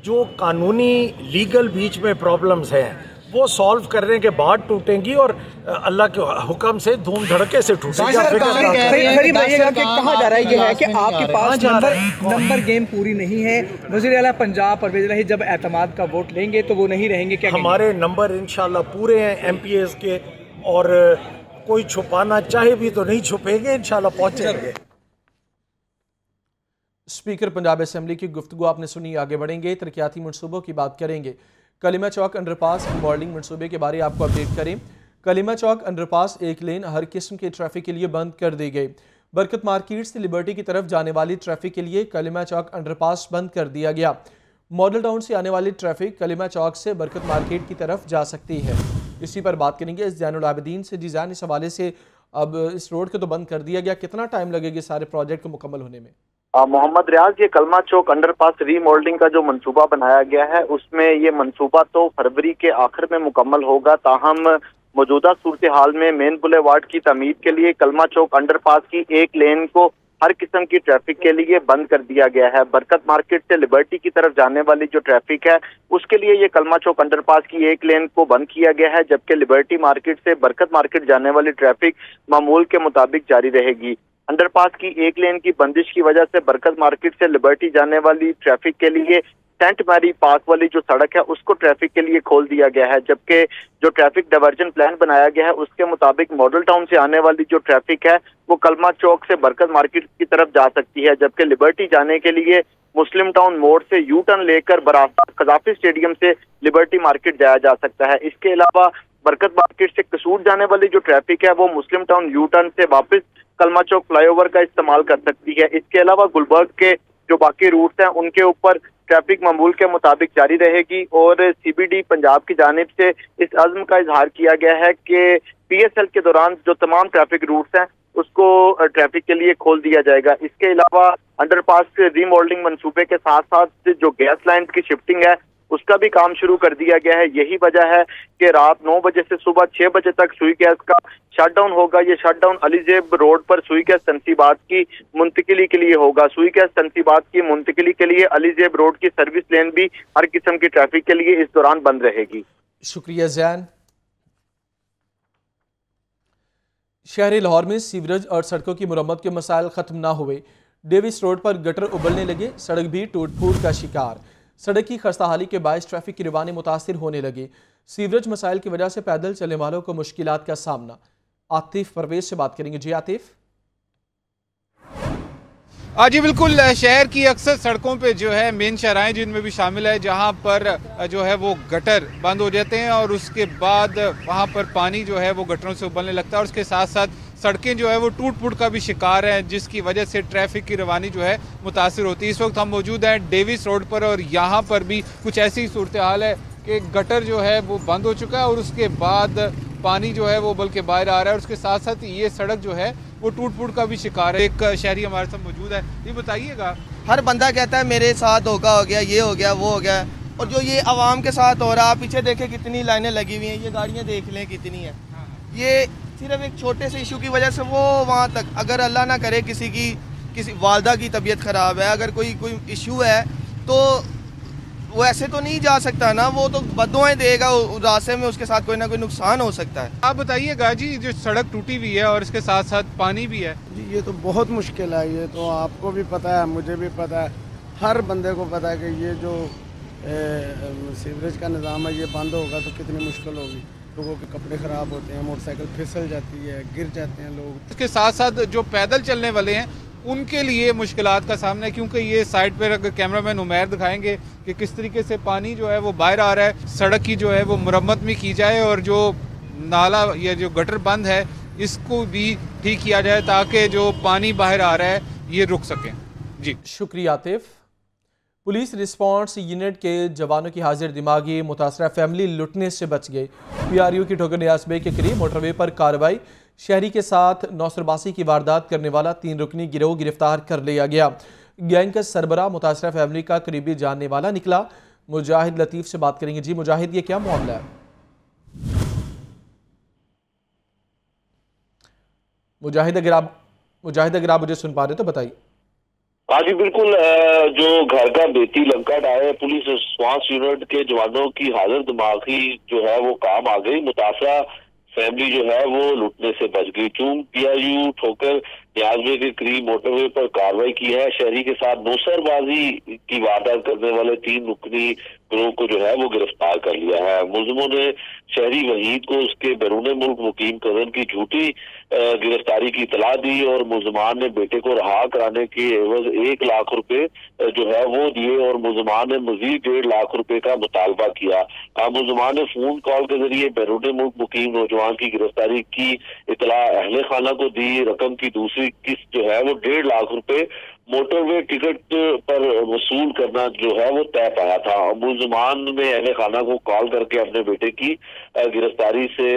जो कानूनी लीगल बीच में प्रॉब्लम्स हैं वो सॉल्व करने के बाद टूटेंगी और अल्लाह के हुक्म से धूम धड़के से टूटेंगी। कहा जा रहा है ये है कि आपके पास नंबर गेम पूरी नहीं है। वज़ीर आला पंजाब परवेज़ इलाही जब एतमाद का वोट लेंगे तो वो नहीं रहेंगे क्या? हमारे नंबर इंशाल्लाह पूरे हैं MPs के, और कोई छुपाना चाहे भी तो नहीं छुपेंगे, इंशाल्लाह पहुंचेंगे। स्पीकर पंजाब असम्बली की गुफ्तगू आपने सुनी। आगे बढ़ेंगे, तरक्याती मनसूबों की बात करेंगे। कलीमा चौक अंडरपास मॉडलिंग मनसूबे के बारे आपको अपडेट करें। कलीमा चौक अंडरपास एक लेन हर किस्म के ट्रैफिक के लिए बंद कर दी गई। बरकत मार्केट से लिबर्टी की तरफ जाने वाली ट्रैफिक के लिए कलीमा चौक अंडरपास बंद कर दिया गया। मॉडल टाउन से आने वाली ट्रैफिक कलीमा चौक से बरकत मार्केट की तरफ जा सकती है। इसी पर बात करेंगे ज़ैनुल आबिदीन से। डिज़ाइन इस हवाले से अब इस रोड को तो बंद कर दिया गया, कितना टाइम लगेगा सारे प्रोजेक्ट को मुकम्मल होने में? मोहम्मद रियाज, ये कलमा चौक अंडरपास रीमॉडलिंग का जो मंसूबा बनाया गया है उसमें ये मंसूबा तो फरवरी के आखिर में मुकम्मल होगा। ताहम मौजूदा सूरत हाल में मेन बुलेवार्ड की तमीर के लिए कलमा चौक अंडरपास की एक लेन को हर किस्म की ट्रैफिक के लिए बंद कर दिया गया है। बरकत मार्केट से लिबर्टी की तरफ जाने वाली जो ट्रैफिक है उसके लिए ये कलमा चौक अंडरपास की एक लेन को बंद किया गया है, जबकि लिबर्टी मार्केट से बरकत मार्केट जाने वाली ट्रैफिक मामूल के मुताबिक जारी रहेगी। अंडरपास की एक लेन की बंदिश की वजह से बरकत मार्केट से लिबर्टी जाने वाली ट्रैफिक के लिए सेंट मैरी पार्क वाली जो सड़क है उसको ट्रैफिक के लिए खोल दिया गया है, जबकि जो ट्रैफिक डाइवर्जन प्लान बनाया गया है उसके मुताबिक मॉडल टाउन से आने वाली जो ट्रैफिक है वो कलमा चौक से बरकत मार्केट की तरफ जा सकती है, जबकि लिबर्टी जाने के लिए मुस्लिम टाउन मोड़ से यू टर्न लेकर बराबर कजाफी स्टेडियम से लिबर्टी मार्केट जाया जा सकता है। इसके अलावा बरकत मार्केट से कसूर जाने वाली जो ट्रैफिक है वो मुस्लिम टाउन यू टर्न से वापस कलमा चौक फ्लाईओवर का इस्तेमाल कर सकती है। इसके अलावा गुलबर्ग के जो बाकी रूट्स हैं उनके ऊपर ट्रैफिक मामूल के मुताबिक जारी रहेगी। और CBD पंजाब की जानिब से इस अज़्म का इजहार किया गया है कि PSL के दौरान जो तमाम ट्रैफिक रूट्स हैं उसको ट्रैफिक के लिए खोल दिया जाएगा। इसके अलावा अंडरपास के रीमॉडलिंग मंसूबे के साथ साथ जो गैस लाइन की शिफ्टिंग है उसका भी काम शुरू कर दिया गया है। यही वजह है कि रात 9 बजे से सुबह 6 बजे तक सुई गैस का शटडाउन होगा। ये शटडाउन अलीजेब रोड पर सुई गैस तनसीबात की मुंतकिली के लिए होगा। सुई गैस तनसीबात की मुंतकिली के लिए अलीजेब रोड की सर्विस लेन भी हर किस्म की ट्रैफिक के लिए इस दौरान बंद रहेगी। शुक्रिया जैन। शहर लाहौर में सीवरेज और सड़कों की मुरम्मत के मसाइल खत्म ना हुए। डेविस रोड पर गटर उबलने लगे, सड़क भी टूट फूट का शिकार। सड़क की खस्ताहाली के बायस ट्रैफिक की रवानी मुतासिर होने लगी। सीवरेज मसाइल की वजह से पैदल चलने वालों को मुश्किलात का सामना। आतिफ परवेज से बात करेंगे। जी आतिफ। जी बिल्कुल, शहर की अक्सर सड़कों पे जो है मेन शहराएं जिनमें भी शामिल है जहां पर जो है वो गटर बंद हो जाते हैं और उसके बाद वहां पर पानी जो है वो गटरों से उबलने लगता है और उसके साथ साथ सड़कें जो है वो टूट फूट का भी शिकार हैं, जिसकी वजह से ट्रैफिक की रवानी जो है मुतासिर होती है। इस वक्त हम मौजूद हैं डेविस रोड पर और यहाँ पर भी कुछ ऐसी सूरत हाल है कि गटर जो है वो बंद हो चुका है और उसके बाद पानी जो है वो उबल के बाहर आ रहा है और उसके साथ साथ ये सड़क जो है वो टूट फूट का भी शिकार है। एक शहरी हमारे साथ मौजूद है, ये बताइएगा। हर बंदा कहता है मेरे साथ होगा, हो गया, ये हो गया, वो हो गया, और जो ये आवाम के साथ हो रहा है, पीछे देखें कितनी लाइनें लगी हुई हैं, ये गाड़ियाँ देख लें कितनी हैं। ये सिर्फ एक छोटे से इशू की वजह से वो वहाँ तक, अगर अल्लाह ना करे किसी वालदा की तबीयत ख़राब है, अगर कोई इशू है तो वो ऐसे तो नहीं जा सकता ना, वो तो बददुआएं देगा रास्ते में, उसके साथ कोई ना कोई नुकसान हो सकता है। आप बताइएगा जी, जो सड़क टूटी हुई है और इसके साथ साथ पानी भी है जी, ये तो बहुत मुश्किल है। ये तो आपको भी पता है, मुझे भी पता है, हर बंदे को पता है कि ये जो सीवरेज का निज़ाम है ये बंद होगा तो कितनी मुश्किल होगी। लोगों के कपड़े ख़राब होते हैं, मोटरसाइकिल फिसल जाती है, गिर जाते हैं लोग। इसके साथ साथ जो पैदल चलने वाले हैं उनके लिए मुश्किलात का सामना है, क्योंकि ये साइड पर अगर कैमरामैन उमैर दिखाएंगे कि किस तरीके से पानी जो है वो बाहर आ रहा है। सड़क की जो है वो मुरम्मत भी की जाए और जो नाला या जो गटर बंद है इसको भी ठीक किया जाए ताकि जो पानी बाहर आ रहा है ये रुक सके। जी शुक्रिया आतिफ। पुलिस रिस्पांस यूनिट के जवानों की हाजिर दिमागी मुतासरा फैमिली लुटने से बच गए। PRU की ठोकर न्यासबे के करीब मोटरवे पर कार्रवाई। शहरी के साथ नौसरबासी की वारदात करने वाला 3 रुकनी गिरोह गिरफ्तार कर लिया गया। गैंग का सरबरा मुतासरा फैमिली का करीबी जानने वाला निकला। मुजाहिद लतीफ़ से बात करेंगे। जी मुजाहिद, ये क्या मामला है? मुजाहिद अगर आप मुझे सुन पा रहे तो बताइए। हाँ जी बिल्कुल, जो घर का बेटी लंका डाले पुलिस रिस्पांस यूनिट के जवानों की हाजिर दिमागी जो है वो काम आ गई। मुतासरा फैमिली जो है वो लुटने से बच गई। चूंकि PRU ठोकर न्यासबे के करीब मोटरवे पर कार्रवाई की है। शहरी के साथ नौसरबाजी की वारदात करने वाले 3 रुकनी गिरोह को जो है वो गिरफ्तार कर लिया है। मुलजिमों ने शहरी वहीद को उसके बैरून मुल्क मुकीम कजन की झूठी गिरफ्तारी की इतला दी और मुलजमान ने बेटे को रहा कराने के एवज 1 लाख रुपए जो है वो दिए और मुलजमान ने मजीद 1.5 लाख रुपए का मुतालबा किया। मुलजमान ने फोन कॉल के जरिए बैरून मुल्क मुकीम नौजवान की गिरफ्तारी की इतला अहले खाना को दी। रकम की दूसरी किस्त जो है वो 1.5 लाख रुपए मोटरवे टिकट पर वसूल करना जो है वो तय पाया था। मुलजमान ने अहले खाना को कॉल करके अपने बेटे की गिरफ्तारी से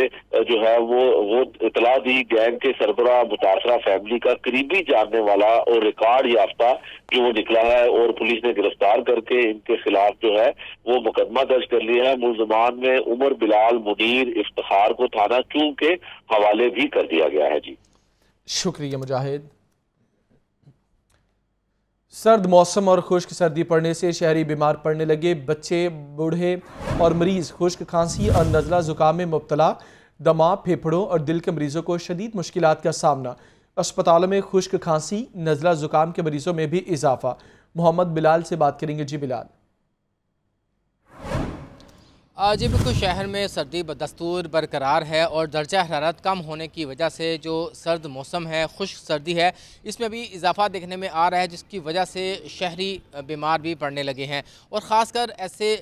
जो है वो इतला दी। गैंग के सरबराह मुतासरा फैमिली का करीबी जानने वाला और रिकॉर्ड याफ्ता जो वो निकला है और पुलिस ने गिरफ्तार करके इनके खिलाफ जो है वो मुकदमा दर्ज कर लिया है। मुलजमान में उमर, बिलाल, मुनीर, इफ्तिखार को थाना चूम के हवाले भी कर दिया गया है। जी शुक्रिया मुजाहिद। सर्द मौसम और खुश्क सर्दी पड़ने से शहरी बीमार पड़ने लगे। बच्चे, बूढ़े और मरीज खुश्क खांसी और नज़ला ज़ुकाम में मुब्तला। दमा, फेफड़ों और दिल के मरीजों को शदीद मुश्किलात का सामना। अस्पतालों में खुश्क खांसी, नज़ला ज़ुकाम के मरीजों में भी इजाफा। मोहम्मद बिलाल से बात करेंगे। जी बिलाल। जी बिल्कुल, शहर में सर्दी बदस्तूर बरकरार है और दर्जा हरारत कम होने की वजह से जो सर्द मौसम है, खुश्क सर्दी है, इसमें भी इजाफा देखने में आ रहा है, जिसकी वजह से शहरी बीमार भी पड़ने लगे हैं। और ख़ासकर ऐसे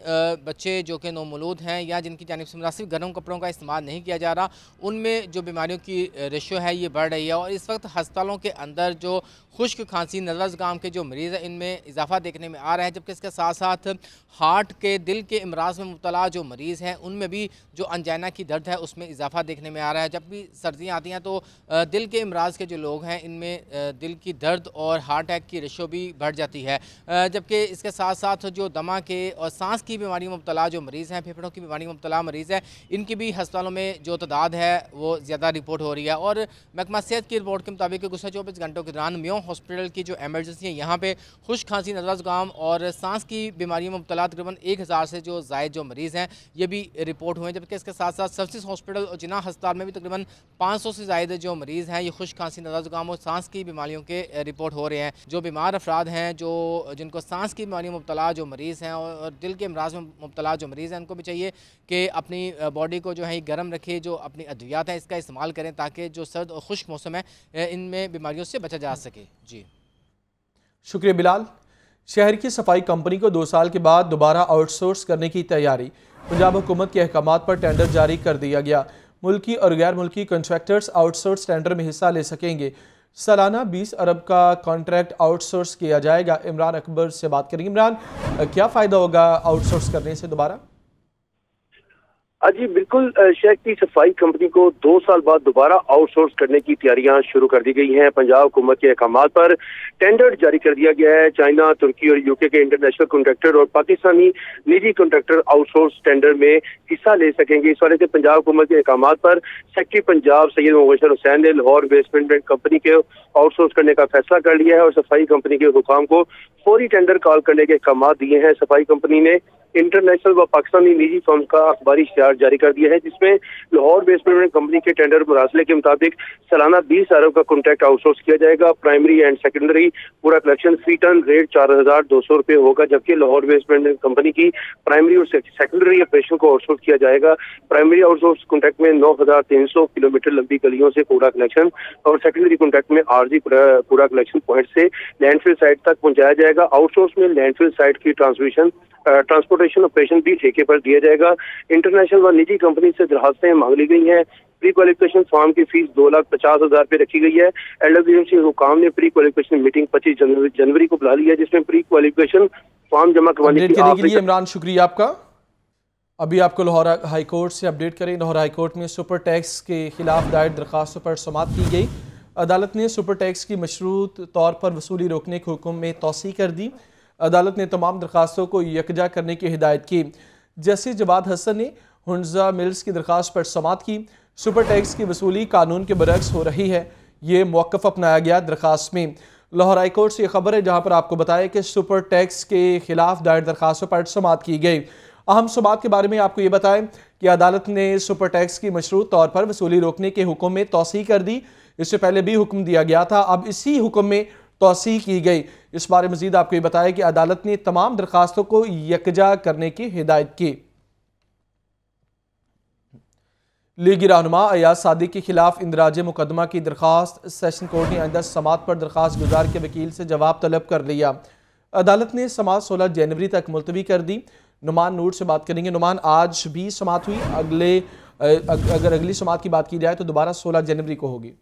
बच्चे जो कि नौमौलूद हैं या जिनकी जानिब से मुनासिब गर्म कपड़ों का इस्तेमाल नहीं किया जा रहा, उनमें जो बीमारियों की रेशो है ये बढ़ रही है। और इस वक्त हस्पतालों के अंदर जो खुश्क खांसी, नज़ला ज़ुकाम के जो मरीज़ हैं, इनमें इजाफा देखने में आ रहा है। जबकि इसके साथ साथ हार्ट के, दिल के अमराज में मुब्तला जो मरीज़ हैं, उनमें भी जो अंजाइना की दर्द है उसमें इजाफा देखने में आ रहा है। जब भी सर्दियाँ आती हैं तो दिल के अमराज के जो लोग हैं, इनमें दिल की दर्द और हार्ट अटैक की रेशो भी बढ़ जाती है। जबकि इसके साथ साथ जो दमा के और सांस की बीमारी में मुब्तला जो मरीज़ हैं, फेफड़ों की बीमारी में मुब्तला मरीज़ हैं, इनकी भी हस्पतालों में जो तादाद है वो ज़्यादा रिपोर्ट हो रही है। और महकमा सेहत की रिपोर्ट के मुताबिक गुज़श्ता 24 घंटों के दौरान मियों हॉस्पिटल की जो एमरजेंसी है, यहाँ पे खुश्क खांसी, नज़ला ज़ुकाम और सांस की बीमारी में मुब्तला तकरीबन 1000 से जो ज़ायद जो मरीज़ हैं ये भी रिपोर्ट हुए। जबकि इसके साथ साथ सर्विस हॉस्पिटल और जिना अस्पताल में भी तकरीबन 500 से ज़ायद जो मरीज़ हैं ये खुश्क खांसी, नज़ला ज़ुकाम और सांस की बीमारियों के रिपोर्ट हो रहे हैं। जो बीमार अफराद हैं, जो जिनको सांस की बीमारी में मुब्तला जो मरीज़ हैं और दिल के अमराज में मुब्तला जो मरीज़ हैं, उनको भी चाहिए कि अपनी बॉडी को जो है गर्म रखे, जो अपनी अद्वियात हैं इसका इस्तेमाल करें ताकि जो सर्द और खुश्क मौसम है इनमें बीमारियों से बचा जा सके। जी शुक्रिया बिलाल। शहर की सफाई कंपनी को 2 साल के बाद दोबारा आउटसोर्स करने की तैयारी। पंजाब हुकूमत के अहकामात पर टेंडर जारी कर दिया गया। मुल्की और गैर मुल्की कॉन्ट्रैक्टर्स आउटसोर्स टेंडर में हिस्सा ले सकेंगे। सालाना 20 अरब का कॉन्ट्रैक्ट आउटसोर्स किया जाएगा। इमरान अकबर से बात करेंगे। इमरान, क्या फ़ायदा होगा आउटसोर्स करने से दोबारा? जी बिल्कुल, शहर की सफाई कंपनी को 2 साल बाद दोबारा आउटसोर्स करने की तैयारियां शुरू कर दी गई हैं। पंजाब हुकूमत के अहकामात पर टेंडर जारी कर दिया गया है। चाइना, तुर्की और यूके के इंटरनेशनल कॉन्ट्रैक्टर और पाकिस्तानी निजी कॉन्ट्रैक्टर आउटसोर्स टेंडर में हिस्सा ले सकेंगे। इस वाले से पंजाब हुकूमत के अहकामात पर सेक्रेटरी पंजाब सैयद मुबशर हुसैन ने लाहौर बेस मेंटेनेंस कंपनी के आउटसोर्स करने का फैसला कर लिया है और सफाई कंपनी के हुकाम को फौरी टेंडर कॉल करने के अहकामात दिए हैं। सफाई कंपनी ने इंटरनेशनल व पाकिस्तानी निजी फर्म का अखबारी इश्तिहार जारी कर दिया है, जिसमें लाहौर बेस मेंटेनेंस कंपनी के टेंडर मुरासले के मुताबिक सालाना 20 अरब का कॉन्ट्रैक्ट आउटसोर्स किया जाएगा। प्राइमरी एंड सेकेंडरी पूरा कलेक्शन फी टन रेट 4200 रुपये होगा, जबकि लाहौर बेस मेंटेनेंस कंपनी की प्राइमरी और सेकेंडरी ऑपरेशन को आउटसोर्स किया जाएगा। प्राइमरी आउटसोर्स कॉन्ट्रैक्ट में 9300 किलोमीटर लंबी गलियों से कूड़ा कलेक्शन और सेकेंडरी कॉन्ट्रैक्ट में आरजी कूड़ा कलेक्शन पॉइंट से लैंडफिल साइट तक पहुंचाया जाएगा। आउटसोर्स में लैंडफिल साइट की ट्रांसपोर्टेशन ऑपरेशन भी ठेके पर दिया जाएगा। इंटरनेशनल व निजी कंपनी से दरखास्तें मांग ली गई हैं। प्री क्वालिफिकेशन फॉर्म की फीस 2,50,000 रुपये रखी गई है। LWMC हुकाम ने प्री क्वालिफिकेशन मीटिंग 25 जनवरी को बुला ली है, जिसमें प्री क्वालिफिकेशन फॉर्म जमा करवाने के लिए इमरान शुक्रिया आपका। अभी आपको लाहौर हाई कोर्ट से अपडेट करें। लाहौर हाई कोर्ट में सुपर टैक्स के खिलाफ दायर दरखास्तों पर समाअत की गई। अदालत ने सुपर टैक्स की मशरूत तौर पर वसूली रोकने के हुक्म में तौसी कर दी। अदालत ने तमाम दरखास्तों को यकजा करने की हिदायत की। जस्टिस जवाद हसन ने हुंजा मिल्स की दरखास्त पर समाअत की। सुपर टैक्स की वसूली कानून के बरक्स हो रही है, ये मौक़िफ़ अपनाया गया दरखास्त में। लाहौर हाई कोर्ट से खबर है जहाँ पर आपको बताया कि सुपर टैक्स के खिलाफ दायर दरखास्तों पर समाअत की गई। अहम समाअत के बारे में आपको ये बताएं कि अदालत ने सुपर टैक्स की मशरूत तौर पर वसूली रोकने के हुक्म में तौसी कर दी। इससे पहले भी हुक्म दिया गया था, अब इसी हुक्म में तौसी की गई। इस बारे मजीद आपको ये बताया कि अदालत ने तमाम दरखास्तों को यकजा करने की हिदायत की। लीगी रहनुमा अयाज सादिक के खिलाफ इंदराज मुकदमा की दरखास्त सेशन कोर्ट ने आइंदा समाअत पर दरखास्त गुजार के वकील से जवाब तलब कर लिया। अदालत ने समाअत 16 जनवरी तक मुलतवी कर दी। नुमान नूर से बात करेंगे। नुमान, आज भी समाअत हुई, अगर अगली समाअत की बात की जाए तो दोबारा 16 जनवरी को होगी।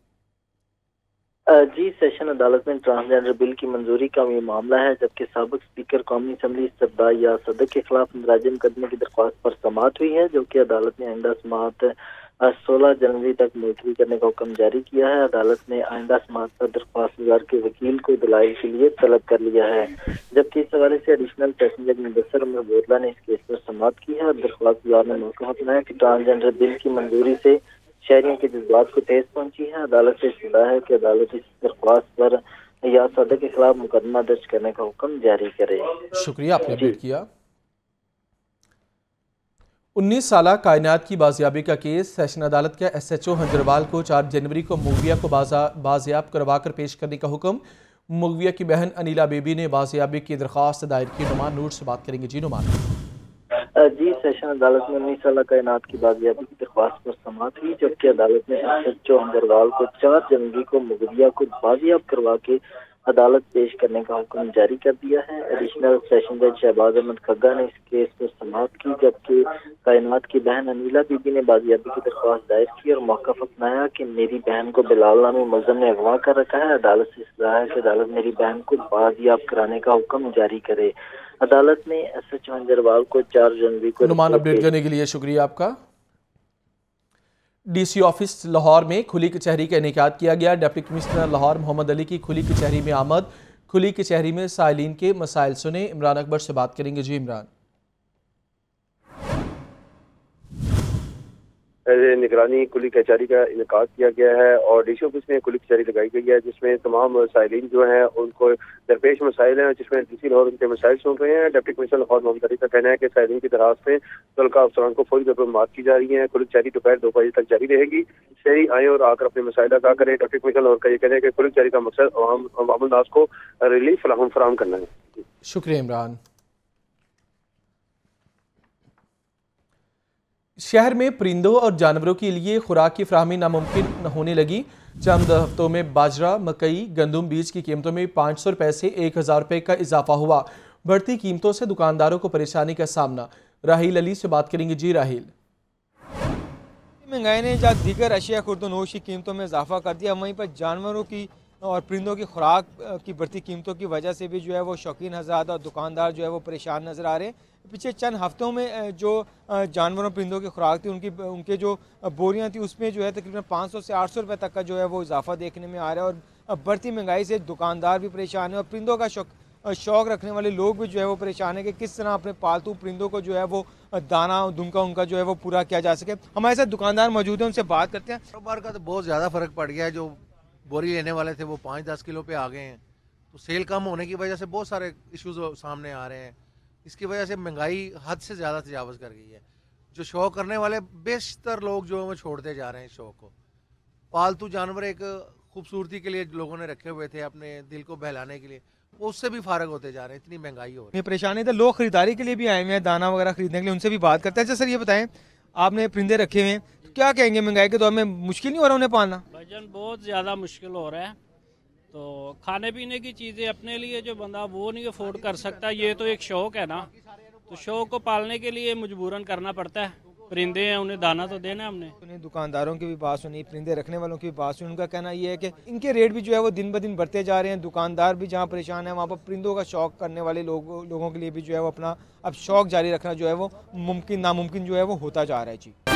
जी, सेशन अदालत में ट्रांसजेंडर बिल की मंजूरी का ये मामला है, जबकि साबिक स्पीकर कौमी असम्बली सरदार या सदर के खिलाफ इंदराज मुकदमे की दरख्वास्त पर समाअत हुई है, जो कि अदालत ने आइंदा समाअत 16 जनवरी तक मुलतवी करने का हुक्म जारी किया है। अदालत ने आइंदा समाअत पर दरख्वास्त गुजार के वकील को दलाइल के लिए तलब कर लिया है, जबकि इस हवाले से एडिशनल पैसेंजर मुदस्सर उमर बोतला ने इस केस पर समाअत की है और दरख्वास्त गुजार ने मौक़िफ़ अपनाया कि ट्रांसजेंडर बिल की मंजूरी से शहरियों के जज्बात को ठेस पहुंची है। अदालत से इस्तदा है कि अदालत इस दरख्वास्त पर या सदर के खिलाफ मुकदमा दर्ज करने का हुक्म जारी करे। शुक्रिया, आपने अपडेट किया। 19 साला कायनात की बाजियाबी का केस सेशन अदालत के SHO हंजरवाल को 4 जनवरी को मुगविया को बाजियाब करवा कर पेश करने का हुक्म। मुगविया की बहन अनिला बेबी ने बाजियाबी की दरख्वास्त दायर की। नुमान नूर से बात करेंगे। जी नुमान। जी, सेशन अदालत में 19 साल कायनात की बाजियाबी की दरख्वास्त पर समाअत हुई, जबकि अदालत ने SHO हंजरवाल को 4 जनवरी को मुगरिया को बाजियाब करवा के अदालत पेश करने का हुक्म जारी कर दिया है। एडिशनल सेशन जज शहबाज अहमद खग्गा ने इस केस पर समाअत की, जबकि कायनात की बहन अनीला बीबी ने बाजियाबी की दरख्वास्त दायर की और मौक़िफ़ अपनाया कि मेरी बहन को बिलाल नामी मुल्ज़िम ने अगवा कर रखा है। अदालत से इस्तदा है कि अदालत मेरी बहन को बाजियाब कराने का हुक्म जारी करे। अदालत ने SHO हंजरवाल को 4 जनवरी को अनुमान अपडेट करने के लिए शुक्रिया आपका। DC ऑफिस लाहौर में खुली कचहरी का इनेकाद किया गया। डिप्टी कमिश्नर लाहौर मोहम्मद अली की खुली कचहरी में आमद। खुली कचहरी में साइलिन के मसाइल सुने। इमरान अकबर से बात करेंगे। जी इमरान। निगरानी खुली कचहरी का इनेकाद किया गया है और DC ऑफिस में खुली कचहरी लगाई गई है, जिसमें तमाम साइलिन जो हैं उनको दरपेश मसाइल हैं, जिसमें DC लाहौर उनके मसाइल सुन रहे हैं। डिप्टी कमिश्नर लाहौर मोहम्मद अली का कहना है कि साइलिन की दरखास्त में तलका अफसरान को फौरी तौर पर मार्क की जा रही है। खुली कचहरी दोपहर 2 बजे तक जारी रहेगी। शहरी आए और आकर अपने मसाइल अदा करें। डिप्टी कमिश्नर लाहौर का ये कहना है कि खुली कचहरी का मकसद अवाम नास को रिलीफ फराहम करना है। शुक्रिया इमरान। शहर में परिंदों और जानवरों के लिए खुराक की फराहमी नामुमकिन होने लगी। चंद हफ्तों में बाजरा, मकई, गंदम बीज की कीमतों में 500 रुपये से 1000 रुपये का इजाफा हुआ। बढ़ती कीमतों से दुकानदारों को परेशानी का सामना। राहील अली से बात करेंगे। जी राहील। महंगाई ने जब दीगर अशिया खुर्दनोश की कीमतों में इजाफा कर दिया, वहीं पर जानवरों की और परिंदों की खुराक की बढ़ती कीमतों की वजह से भी जो है वो शौकीन हज़रात और दुकानदार जो है वो परेशान नज़र आ रहे हैं। पिछले चंद हफ्तों में जो जानवरों परिंदों की खुराक थी, उनके जो बोरियां थी, उसमें जो है तकरीबन 500 से 800 रुपये तक का जो है वो इजाफा देखने में आ रहा है। और बढ़ती महंगाई से दुकानदार भी परेशान है और परिंदों का शौक रखने वाले लोग भी जो है वो परेशान है कि किस तरह अपने पालतू परिंदों को जो है वो दाना दुमका उनका जो है वो पूरा किया जा सके। हमारे साथ दुकानदार मौजूद हैं, उनसे बात करते हैं। कारोबार का तो बहुत ज़्यादा फ़र्क पड़ गया है। जो बोरी लेने वाले थे वो 5-10 किलो पे आ गए हैं, तो सेल कम होने की वजह से बहुत सारे इश्यूज सामने आ रहे हैं। इसकी वजह से महंगाई हद से ज़्यादा तजावज़ कर गई है। जो शौक करने वाले बेशतर लोग जो हैं वो छोड़ते जा रहे हैं इस शौक को। पालतू जानवर एक खूबसूरती के लिए लोगों ने रखे हुए थे, अपने दिल को बहलाने के लिए, वो उससे भी फारग होते जा रहे हैं। इतनी महंगाई हो रही है। परेशानी तो लोग खरीदारी के लिए भी आए हुए हैं, दाना वगैरह खरीदने के लिए, उनसे भी बात करते हैं। अच्छा सर ये बताएं, आपने परिंदे रखे हुए हैं, तो क्या कहेंगे महंगाई के दौर में मुश्किल नहीं हो रहा उन्हें पालना? भाईजान बहुत ज़्यादा मुश्किल हो रहा है। तो खाने पीने की चीज़ें अपने लिए जो बंदा वो नहीं अफोर्ड कर सकता, ये तो एक शौक़ है ना, तो शौक़ को पालने के लिए मजबूरन करना पड़ता है। परिंदे हैं, उन्हें दाना तो देना है हमने। दुकानदारों की भी बात सुनी, परिंदे रखने वालों की भी बात सुनी। उनका कहना ये है कि इनके रेट भी जो है वो दिन ब दिन बढ़ते जा रहे हैं। दुकानदार भी जहाँ परेशान है, वहाँ पर परिंदों का शौक करने वाले लोगों के लिए भी जो है वो अपना अब शौक जारी रखना जो है वो नामुमकिन जो है वो होता जा रहा है। जी।